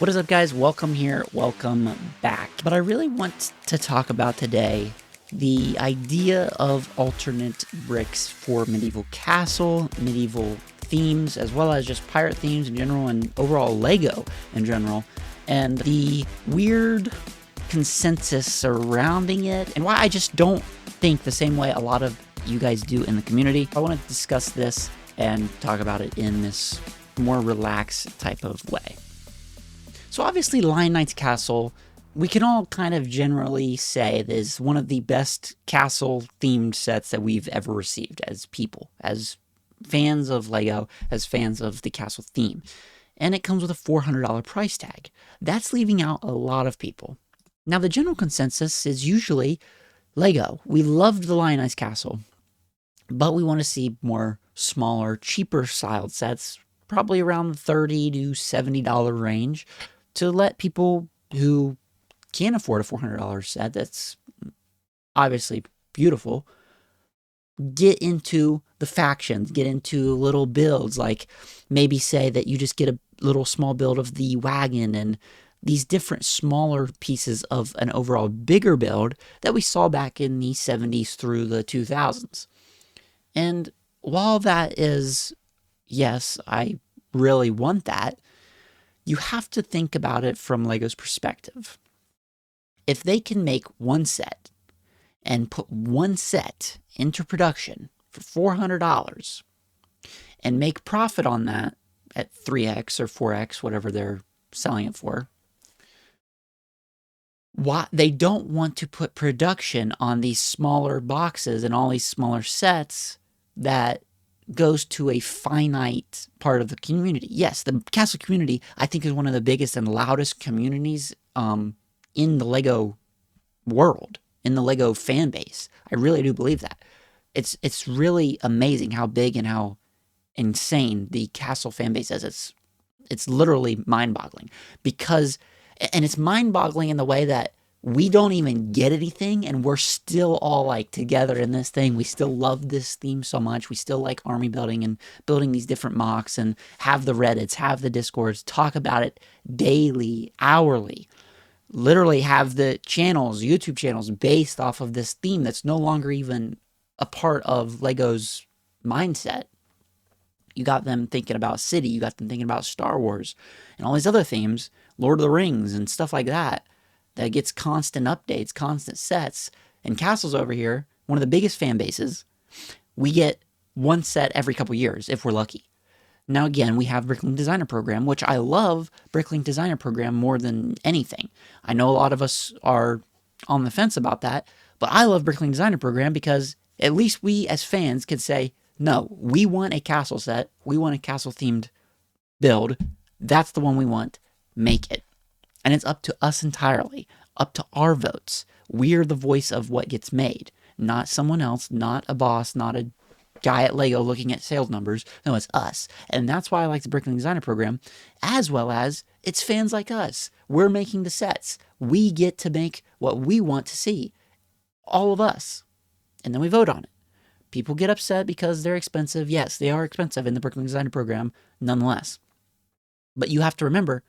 What is up, guys? Welcome here, welcome back. But I really want to talk about today the idea of alternate bricks for medieval castle, medieval themes, as well as just pirate themes in general and overall LEGO in general, and the weird consensus surrounding it, and why I just don't think the same way a lot of you guys do in the community. I want to discuss this and talk about it in this more relaxed type of way. So obviously Lion Knight's Castle, we can all kind of generally say that is one of the best castle themed sets that we've ever received as people, as fans of LEGO, as fans of the castle theme. And it comes with a $400 price tag. That's leaving out a lot of people. Now the general consensus is usually LEGO. We loved the Lion Knight's Castle, but we want to see more smaller, cheaper styled sets, probably around the $30 to $70 range, to let people who can't afford a $400 set that's obviously beautiful get into the factions, get into little builds, like maybe say that you just get a little small build of the wagon and these different smaller pieces of an overall bigger build that we saw back in the 70s through the 2000s. And while that is, yes, I really want that, you have to think about it from LEGO's perspective. If they can make one set and put one set into production for $400 and make profit on that at 3x or 4x, whatever they're selling it for, why they don't want to put production on these smaller boxes and all these smaller sets that goes to a finite part of the community. Yes, the castle community, I think, is one of the biggest and loudest communities in the LEGO world, in the LEGO fan base. I really do believe that. It's really amazing how big and how insane the castle fan base is. It's literally mind-boggling because, and it's mind-boggling in the way that we don't even get anything and we're still all like together in this thing. We still love this theme so much. We still like army building and building these different mocks and have the Reddits, have the Discords, talk about it daily, hourly. Literally have the channels, YouTube channels based off of this theme that's no longer even a part of LEGO's mindset. You got them thinking about City, you got them thinking about Star Wars and all these other themes, Lord of the Rings and stuff like that. That gets constant updates, constant sets. And Castle's over here, one of the biggest fan bases, we get one set every couple years, if we're lucky. Now again, we have BrickLink Designer Program, which I love BrickLink Designer Program more than anything. I know a lot of us are on the fence about that, but I love BrickLink Designer Program because at least we as fans can say, no, we want a castle set, we want a castle-themed build, that's the one we want, make it. And it's up to us entirely, up to our votes. We're the voice of what gets made, not someone else, not a boss, not a guy at LEGO looking at sales numbers. No, it's us. And that's why I like the BrickLink Designer Program, as well as it's fans like us. We're making the sets. We get to make what we want to see, all of us. And then we vote on it. People get upset because they're expensive. Yes, they are expensive in the BrickLink Designer Program, nonetheless. But you have to remember,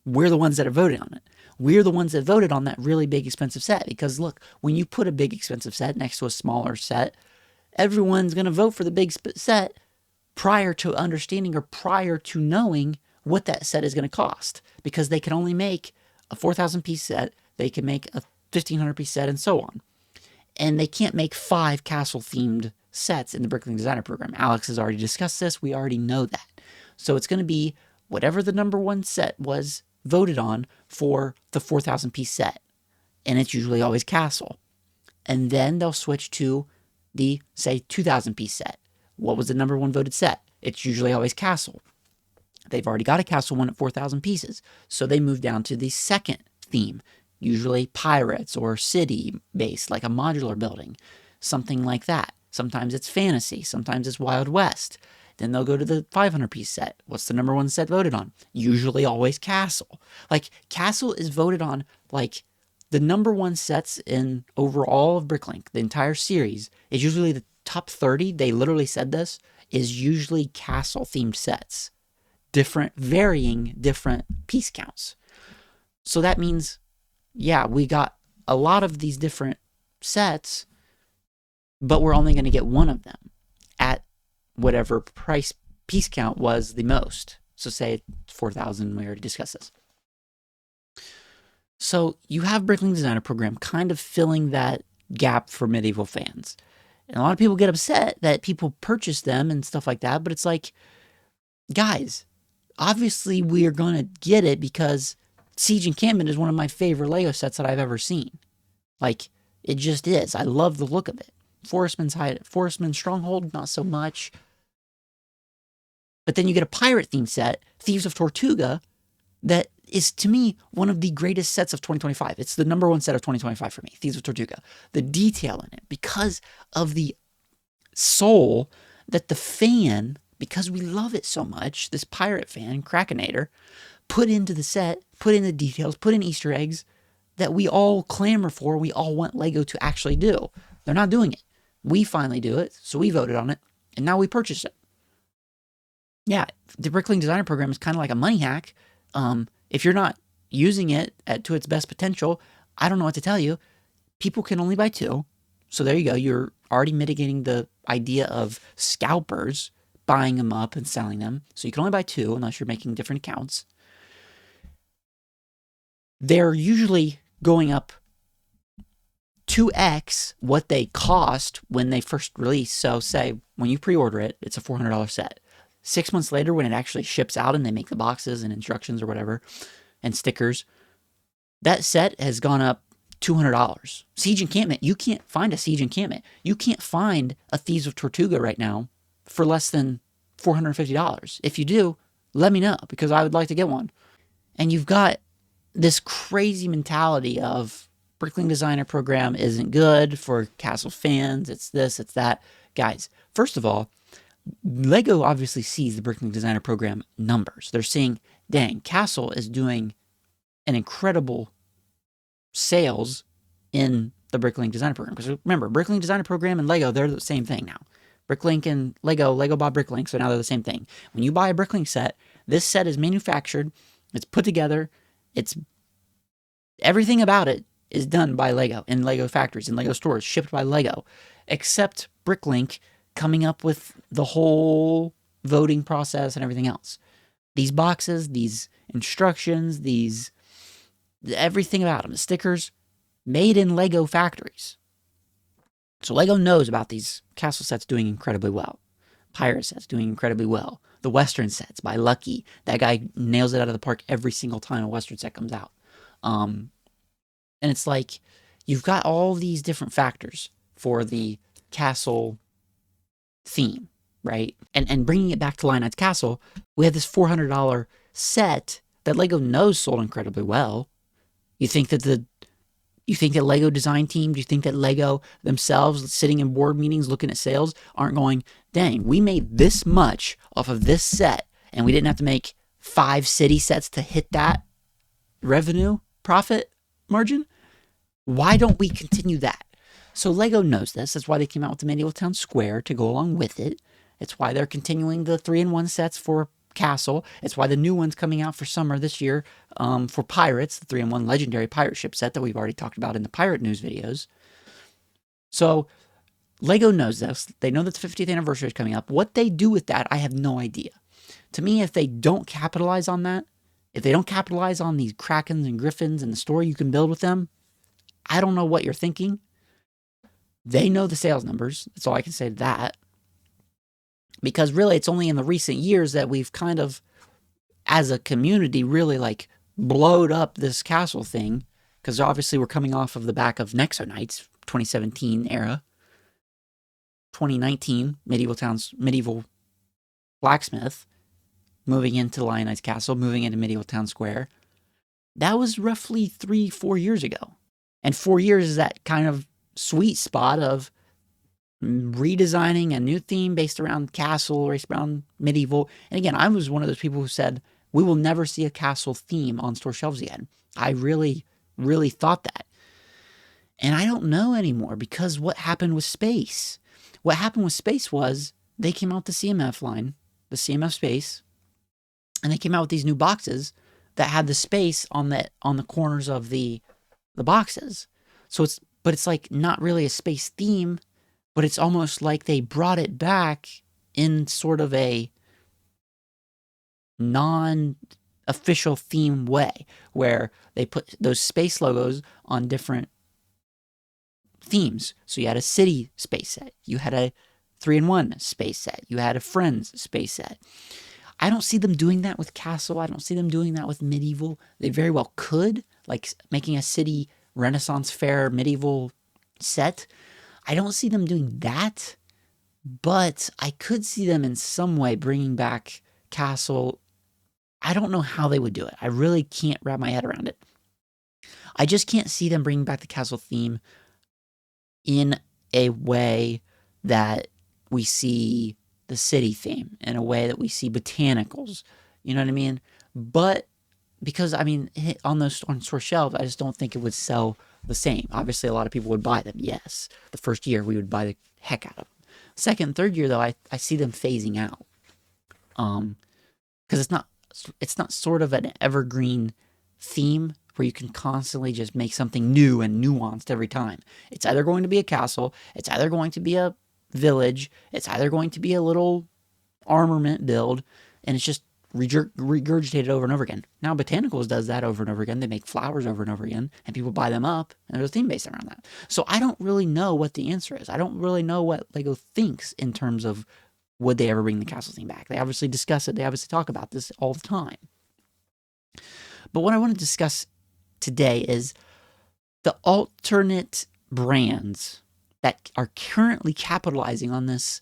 we're the ones that are voting on it. We're the ones that voted on that really big expensive set because look, when you put a big expensive set next to a smaller set, everyone's going to vote for the big set prior to understanding or prior to knowing what that set is going to cost because they can only make a 4,000 piece set, they can make a 1,500 piece set and so on. And they can't make 5 castle themed sets in the BrickLink Designer Program. Alex has already discussed this. We already know that. So it's going to be whatever the number one set was voted on for the 4,000 piece set. And it's usually always castle. And then they'll switch to the, say, 2,000 piece set. What was the number one voted set? It's usually always castle. They've already got a castle one at 4,000 pieces. So they move down to the second theme, usually pirates or city based, like a modular building, something like that. Sometimes it's fantasy. Sometimes it's Wild West. Then they'll go to the 500 piece set. What's the number one set voted on? Usually always castle. Like castle is voted on like the number one sets in overall of BrickLink, the entire series, is usually the top 30. They literally said this is usually castle themed sets. Varying different piece counts. So that means, yeah, we got a lot of these different sets, but we're only going to get one of them at whatever price piece count was the most. So say 4,000, we already discussed this. So you have BrickLink Designer Program kind of filling that gap for medieval fans. And a lot of people get upset that people purchase them and stuff like that, but it's like, guys, obviously we are going to get it because Siege Encampment is one of my favorite Lego sets that I've ever seen. Like, it just is. I love the look of it. Forestman's Stronghold, not so much. But then you get a pirate themed set, Thieves of Tortuga, that is, to me, one of the greatest sets of 2025. It's the number one set of 2025 for me, Thieves of Tortuga. The detail in it, because of the soul that the fan, because we love it so much, this pirate fan, Krakenator, put into the set, put in the details, put in Easter eggs that we all clamor for, we all want Lego to actually do. They're not doing it. We finally do it, so we voted on it, and now we purchase it. Yeah, the BrickLink Designer Program is kind of like a money hack. If you're not using it to its best potential, I don't know what to tell you. People can only buy 2. So there you go. You're already mitigating the idea of scalpers buying them up and selling them. So you can only buy 2 unless you're making different accounts. They're usually going up 2x what they cost when they first release. So say when you pre-order it, it's a $400 set. 6 months later, when it actually ships out and they make the boxes and instructions or whatever and stickers, that set has gone up $200. Siege Encampment, you can't find a Siege Encampment. You can't find a Thieves of Tortuga right now for less than $450. If you do, let me know, because I would like to get one. And you've got this crazy mentality of BrickLink Designer Program isn't good for Castle fans. It's this, it's that. Guys, first of all, Lego obviously sees the BrickLink Designer Program numbers. They're seeing, dang, Castle is doing an incredible sales in the BrickLink Designer Program. Because remember, BrickLink Designer Program and Lego, they're the same thing now. BrickLink and Lego bought BrickLink, so now they're the same thing. When you buy a BrickLink set, this set is manufactured, it's put together, it's everything about it is done by Lego in Lego factories, in Lego stores, shipped by Lego, except BrickLink coming up with the whole voting process and everything else. These boxes, these instructions, everything about them, the stickers, made in Lego factories. So Lego knows about these castle sets doing incredibly well. Pirate sets doing incredibly well. The Western sets by Lucky. That guy nails it out of the park every single time a Western set comes out. And it's like, you've got all these different factors for the castle theme, right? And bringing it back to Lion Knight's Castle, we have this $400 set that Lego knows sold incredibly well. You think that Lego design team, do you think that Lego themselves sitting in board meetings looking at sales aren't going, dang, we made this much off of this set and we didn't have to make 5 city sets to hit that revenue profit margin? Why don't we continue that? So Lego knows this. That's why they came out with the Medieval Town Square to go along with it. It's why they're continuing the 3-in-1 sets for Castle. It's why the new one's coming out for summer this year for Pirates, the 3-in-1 Legendary Pirate Ship set that we've already talked about in the Pirate News videos. So Lego knows this. They know that the 50th anniversary is coming up. What they do with that, I have no idea. To me, if they don't capitalize on that, if they don't capitalize on these Krakens and Griffins and the story you can build with them, I don't know what you're thinking. They know the sales numbers. That's all I can say to that. Because really, it's only in the recent years that we've kind of, as a community, really like blowed up this castle thing. Because obviously we're coming off of the back of Nexo Knights, 2017 era. 2019, medieval blacksmith, moving into Lion Knight's Castle, moving into Medieval Town Square. That was roughly 3-4 years ago. And 4 years is that kind of sweet spot of redesigning a new theme based around castle, based around medieval. And again, I was one of those people who said, we will never see a castle theme on store shelves again. I really, really thought that. And I don't know anymore, because what happened with Space? What happened with Space was they came out with the CMF line, the CMF Space, and they came out with these new boxes, that had the space on the corners of the boxes. So it's like not really a space theme, but it's almost like they brought it back in sort of a non-official theme way, where they put those space logos on different themes. So you had a city space set, you had a 3-in-1 space set, you had a Friends space set. I don't see them doing that with Castle. I don't see them doing that with Medieval. They very well could, like making a city Renaissance Fair medieval set. I don't see them doing that, but I could see them in some way bringing back Castle. I don't know how they would do it. I really can't wrap my head around it. I just can't see them bringing back the Castle theme in a way that we see the city theme, in a way that we see botanicals. You know what I mean? But because, I mean, on store shelves, I just don't think it would sell the same. Obviously, a lot of people would buy them, yes. The first year, we would buy the heck out of them. Second and third year, though, I see them phasing out. Because it's not sort of an evergreen theme where you can constantly just make something new and nuanced every time. It's either going to be a castle, it's either going to be a village, it's either going to be a little armament build, and it's just regurgitated over and over again. Now Botanicals does that over and over again. They make flowers over and over again, and people buy them up, and there's a theme based around that. So I don't really know what the answer is. I don't really know what LEGO thinks in terms of would they ever bring the castle theme back. They obviously discuss it. They obviously talk about this all the time. But what I want to discuss today is the alternate brands that are currently capitalizing on this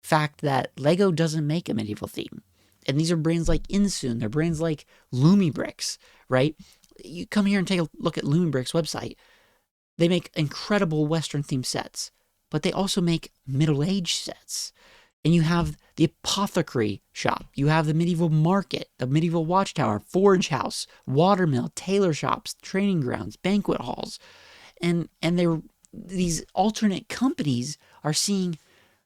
fact that LEGO doesn't make a medieval theme. And these are brands like Insoon. They're brands like Lumibricks, right? You come here and take a look at Lumibricks' website. They make incredible Western themed sets, but they also make middle-aged sets. And you have the apothecary shop. You have the medieval market, the medieval watchtower, forge house, watermill, tailor shops, training grounds, banquet halls. And these alternate companies are seeing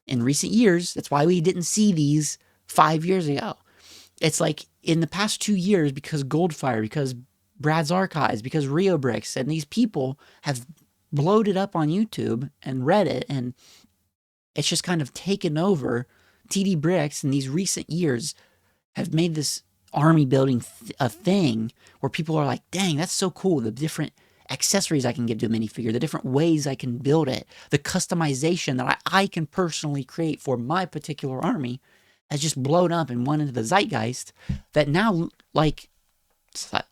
in recent years, that's why we didn't see these 5 years ago. It's like in the past 2 years, because Goldfire, because Brad's Archives, because Rio Bricks, and these people have bloated up on YouTube and Reddit, and it's just kind of taken over. TD Bricks in these recent years have made this army building a thing where people are like, dang, that's so cool. The different accessories I can give to a minifigure, the different ways I can build it, the customization that I can personally create for my particular army has just blown up and went into the zeitgeist, that now, like,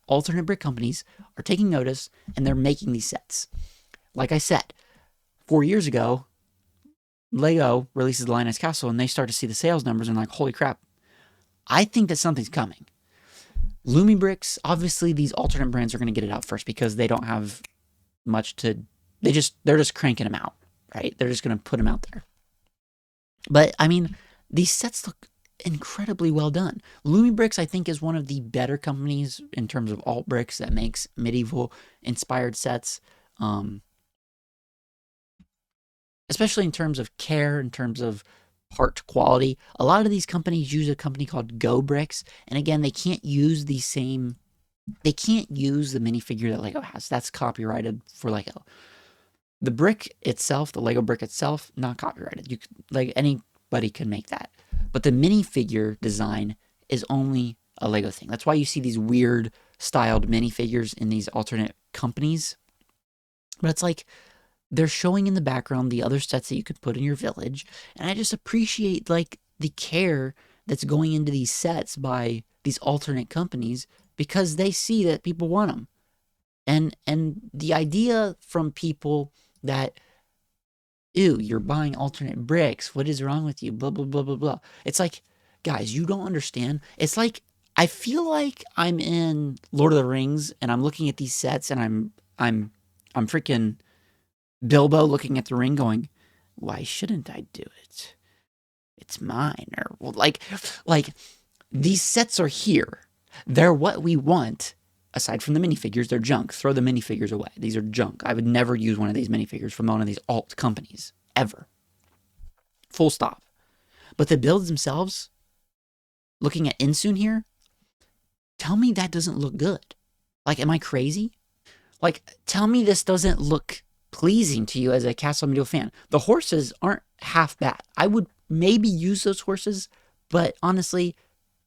alternate brick companies are taking notice and they're making these sets. Like I said, 4 years ago, LEGO releases the Lioness Castle and they start to see the sales numbers and like, holy crap, I think that something's coming. Lumibricks, obviously these alternate brands are going to get it out first because they don't have much to, they're just cranking them out, right? They're just going to put them out there. But I mean, these sets look incredibly well done. Lumibricks, I think, is one of the better companies in terms of alt bricks that makes medieval inspired sets. Especially in terms of care, in terms of part quality. A lot of these companies use a company called Go Bricks, and again, they can't use the minifigure that LEGO has. That's copyrighted for LEGO. The brick itself, the LEGO brick itself, not copyrighted. Like anybody can make that. But the minifigure design is only a LEGO thing. That's why you see these weird styled minifigures in these alternate companies. But it's like, they're showing in the background the other sets that you could put in your village. And I just appreciate like the care that's going into these sets by these alternate companies because they see that people want them. And the idea from people that, ew, you're buying alternate bricks. What is wrong with you? Blah, blah, blah, blah, blah. It's like, guys, you don't understand. It's like, I feel like I'm in Lord of the Rings and I'm looking at these sets and I'm freaking Bilbo looking at the ring going, why shouldn't I do it? It's mine. Or well, like these sets are here. They're what we want. Aside from the minifigures, they're junk. Throw the minifigures away. These are junk. I would never use one of these minifigures from one of these alt companies. Ever. Full stop. But the builds themselves, looking at Insoon here, Tell me that doesn't look good. Like, am I crazy? Like, tell me this doesn't look pleasing to you as a Castle Medieval fan. The horses aren't half bad. I would maybe use those horses, but honestly,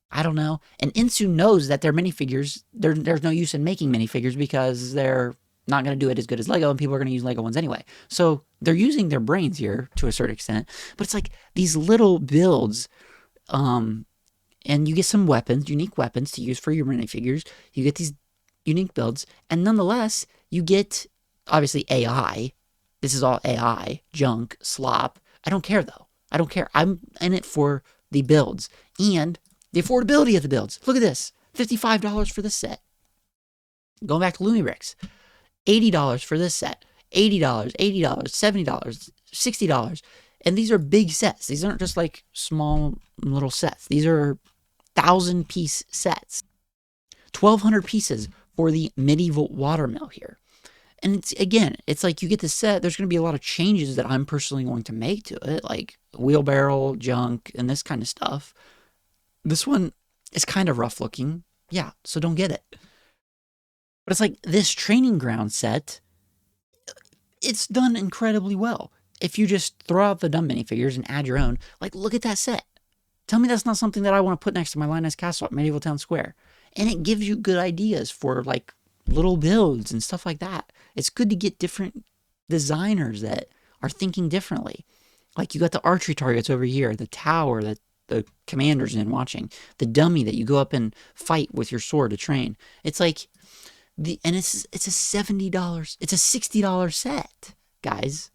I don't know. And Insu knows that their minifigures, there's no use in making minifigures because they're not going to do it as good as Lego, and people are going to use Lego ones anyway. So they're using their brains here to a certain extent. But it's like these little builds, and you get some weapons, unique weapons to use for your minifigures. You get these unique builds, and nonetheless, you get, obviously, AI. This is all AI, junk, slop. I don't care, though. I don't care. I'm in it for the builds and the affordability of the builds. Look at this. $55 for this set. Going back to Lumibricks. $80 for this set. $80, $80, $70, $60. And these are big sets. These aren't just like small little sets. These are 1,000-piece sets. 1,200 pieces for the medieval watermill here. And it's, again, it's like you get the set, there's going to be a lot of changes that I'm personally going to make to it, like wheelbarrow, junk, and this kind of stuff. This one is kind of rough looking. Yeah, so don't get it. But it's like this training ground set, it's done incredibly well. If you just throw out the dumb minifigures and add your own, like, look at that set. Tell me that's not something that I want to put next to my Lioness Castle at Medieval Town Square. And it gives you good ideas for, like, little builds and stuff like that. It's good to get different designers that are thinking differently. Like, you got the archery targets over here, the tower that the commander's in watching, the dummy that you go up and fight with your sword to train. It's like, and it's a $70, it's a $60 set, guys.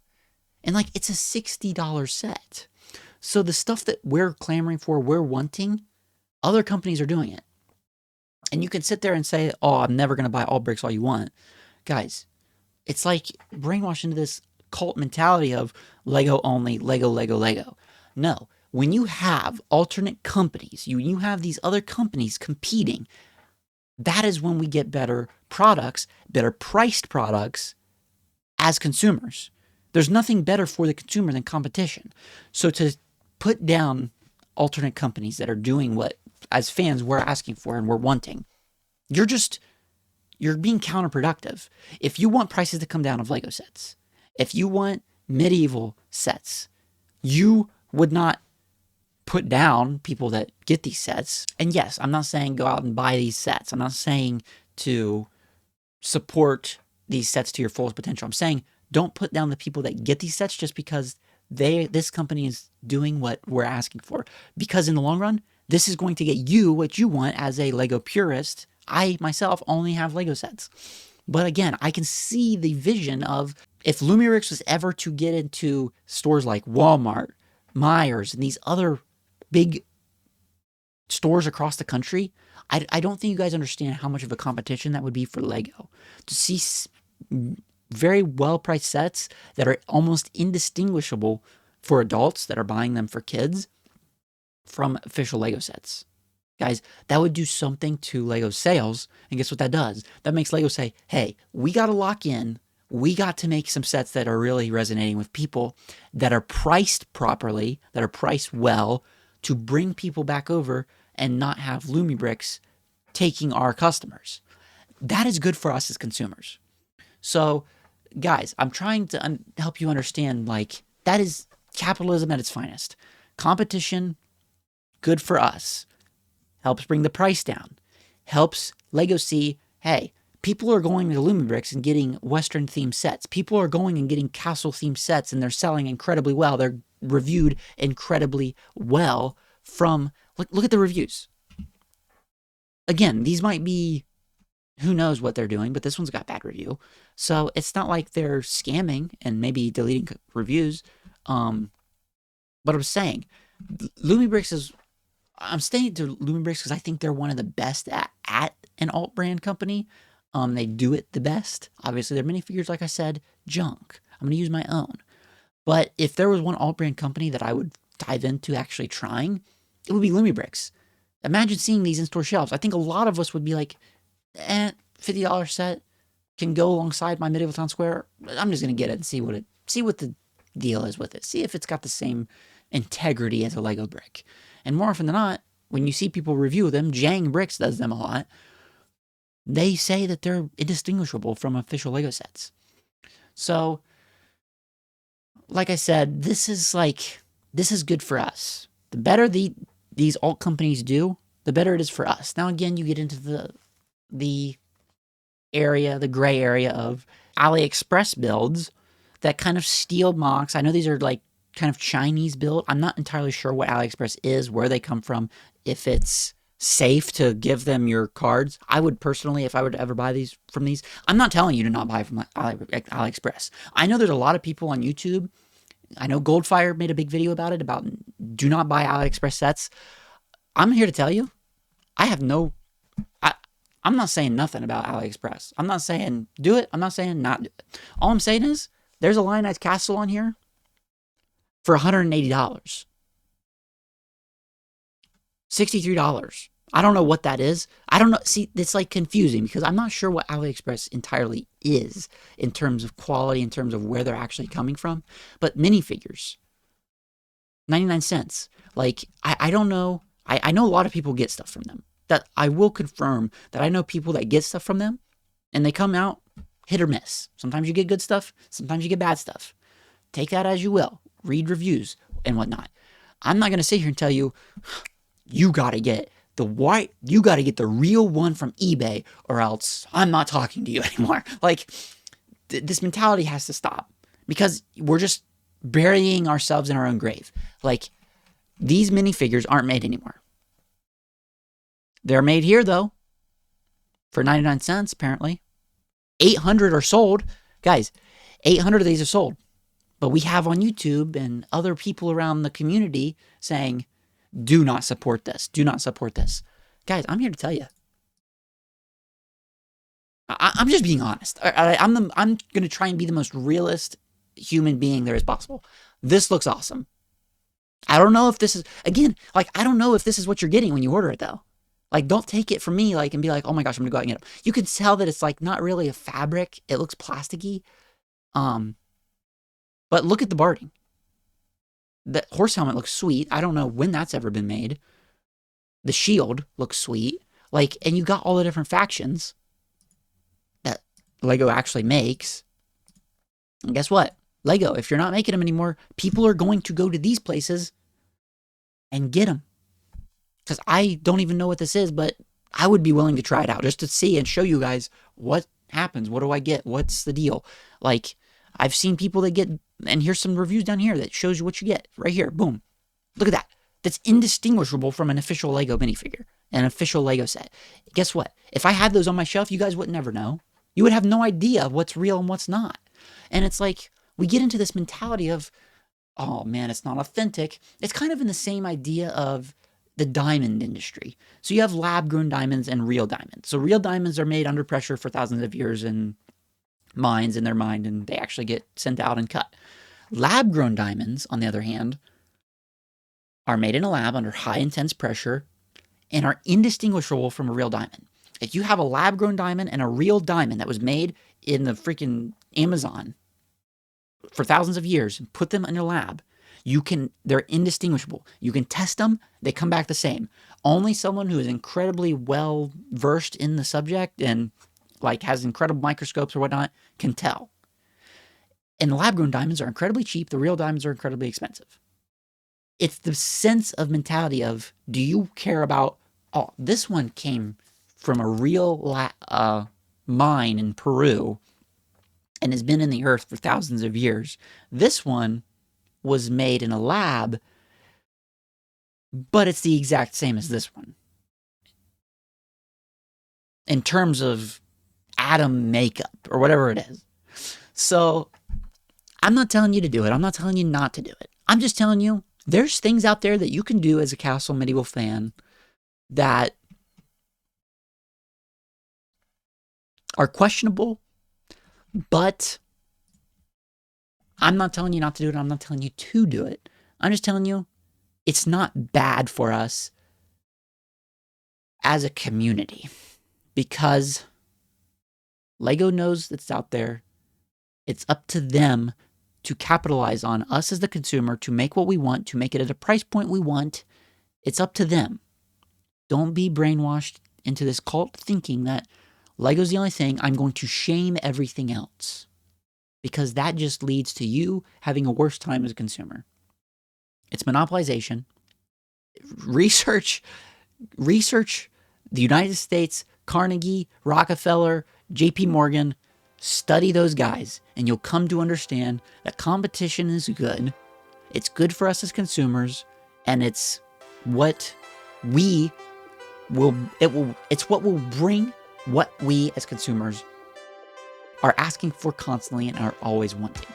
And like, it's a $60 set. So the stuff that we're clamoring for, we're wanting, other companies are doing it. And you can sit there and say, oh, I'm never going to buy all bricks all you want. Guys, it's like brainwashed into this cult mentality of Lego only, Lego, Lego, Lego. No, when you have alternate companies, you have these other companies competing, that is when we get better products, better priced products as consumers. There's nothing better for the consumer than competition. So to put down alternate companies that are doing what, as fans, we're asking for and we're wanting, you're being counterproductive. If you want prices to come down of Lego sets, if you want medieval sets, you would not put down people that get these sets. And yes, I'm not saying go out and buy these sets. I'm not saying to support these sets to your fullest potential. I'm saying don't put down the people that get these sets just because this company is doing what we're asking for. Because in the long run, this is going to get you what you want as a Lego purist. I myself only have Lego sets. But again, I can see the vision of if Lumibricks was ever to get into stores like Walmart, Myers, and these other big stores across the country, I don't think you guys understand how much of a competition that would be for Lego. To see very well-priced sets that are almost indistinguishable for adults that are buying them for kids from official Lego sets. Guys, that would do something to Lego sales, and guess what that does? That makes Lego say, hey, we got to lock in, we got to make some sets that are really resonating with people, that are priced properly, that are priced well, to bring people back over and not have Lumibricks taking our customers. That is good for us as consumers. So, guys, I'm trying to help you understand, like, that is capitalism at its finest. Competition, good for us. Helps bring the price down. Helps Lego see, hey, people are going to Lumibricks and getting Western-themed sets. People are going and getting castle-themed sets, and they're selling incredibly well. They're reviewed incredibly well from, look at the reviews. Again, these might be, who knows what they're doing, but this one's got bad review. So it's not like they're scamming and maybe deleting reviews. But I'm saying, Lumibricks is, I'm staying to Lumibricks because I think they're one of the best at an alt brand company. They do it the best. Obviously, their minifigures, like I said, junk. I'm going to use my own. But if there was one alt brand company that I would dive into actually trying, it would be Lumibricks. Imagine seeing these in-store shelves. I think a lot of us would be like, $50 set can go alongside my Medieval Town Square. I'm just going to get it and see what the deal is with it. See if it's got the same integrity as a Lego brick. And more often than not, when you see people review them, Jang Bricks does them a lot. They say that they're indistinguishable from official Lego sets. So, like I said, this is good for us. The better these alt companies do, the better it is for us. Now, again, you get into the gray area of AliExpress builds that kind of steal mocks. I know these are like kind of Chinese built. I'm not entirely sure what AliExpress is, where they come from, if it's safe to give them your cards. I would personally, if I were to ever buy these from these, I'm not telling you to not buy from AliExpress. I know there's a lot of people on YouTube. I know Goldfire made a big video about it, about do not buy AliExpress sets. I'm here to tell you, I'm not saying nothing about AliExpress. I'm not saying do it. I'm not saying not do it. All I'm saying is there's a Lionized Castle on here for $180. $63. I don't know what that is. I don't know. See, it's like confusing because I'm not sure what AliExpress entirely is in terms of quality, in terms of where they're actually coming from. But minifigures, 99 cents. Like, I don't know. I know a lot of people get stuff from them. That I will confirm that I know people that get stuff from them and they come out hit or miss. Sometimes you get good stuff. Sometimes you get bad stuff. Take that as you will. Read reviews and whatnot. I'm not going to sit here and tell you, you got to get you got to get the real one from eBay or else I'm not talking to you anymore. Like, this mentality has to stop because we're just burying ourselves in our own grave. Like, these minifigures aren't made anymore. They're made here, though, for 99 cents, apparently. 800 are sold. Guys, 800 of these are sold. But we have on YouTube and other people around the community saying, do not support this. Do not support this. Guys, I'm here to tell you. I'm just being honest. I'm going to try and be the most realist human being there is possible. This looks awesome. I don't know if this is, again, like, I don't know if this is what you're getting when you order it, though. Like, don't take it from me, like, and be like, oh my gosh, I'm gonna go out and get them. You can tell that it's, like, not really a fabric. It looks plasticky. But look at the barding. The horse helmet looks sweet. I don't know when that's ever been made. The shield looks sweet. Like, and you got all the different factions that Lego actually makes. And guess what? Lego, if you're not making them anymore, people are going to go to these places and get them. Because I don't even know what this is, but I would be willing to try it out just to see and show you guys what happens. What do I get? What's the deal? Like, I've seen people that get, and here's some reviews down here that shows you what you get. Right here, boom. Look at that. That's indistinguishable from an official Lego minifigure, an official Lego set. Guess what? If I had those on my shelf, you guys would never know. You would have no idea what's real and what's not. And it's like, we get into this mentality of, oh man, it's not authentic. It's kind of in the same idea of the diamond industry. So you have lab-grown diamonds and real diamonds. So real diamonds are made under pressure for thousands of years in mines in their mind, and they actually get sent out and cut. Lab-grown diamonds, on the other hand, are made in a lab under high intense pressure and are indistinguishable from a real diamond. If you have a lab-grown diamond and a real diamond that was made in the freaking Amazon for thousands of years and put them in a lab, they're indistinguishable. You can test them, they come back the same. Only someone who is incredibly well versed in the subject and like has incredible microscopes or whatnot can tell. And the lab-grown diamonds are incredibly cheap. The real diamonds are incredibly expensive. It's the sense of mentality of, do you care about, oh, this one came from a real mine in Peru and has been in the earth for thousands of years. This one was made in a lab, but it's the exact same as this one in terms of atom makeup or whatever it is. So I'm not telling you to do it. I'm not telling you not to do it. I'm just telling you there's things out there that you can do as a Castle Medieval fan that are questionable, but I'm not telling you not to do it. I'm not telling you to do it. I'm just telling you it's not bad for us as a community because Lego knows it's out there. It's up to them to capitalize on us as the consumer, to make what we want, to make it at a price point we want. It's up to them. Don't be brainwashed into this cult thinking that Lego's the only thing. I'm going to shame everything else, because that just leads to you having a worse time as a consumer. It's monopolization. Research the United States, Carnegie, Rockefeller, JP Morgan. Study those guys, and you'll come to understand that competition is good. It's good for us as consumers, and it's what we it's what will bring what we as consumers are asking for constantly and are always wanting.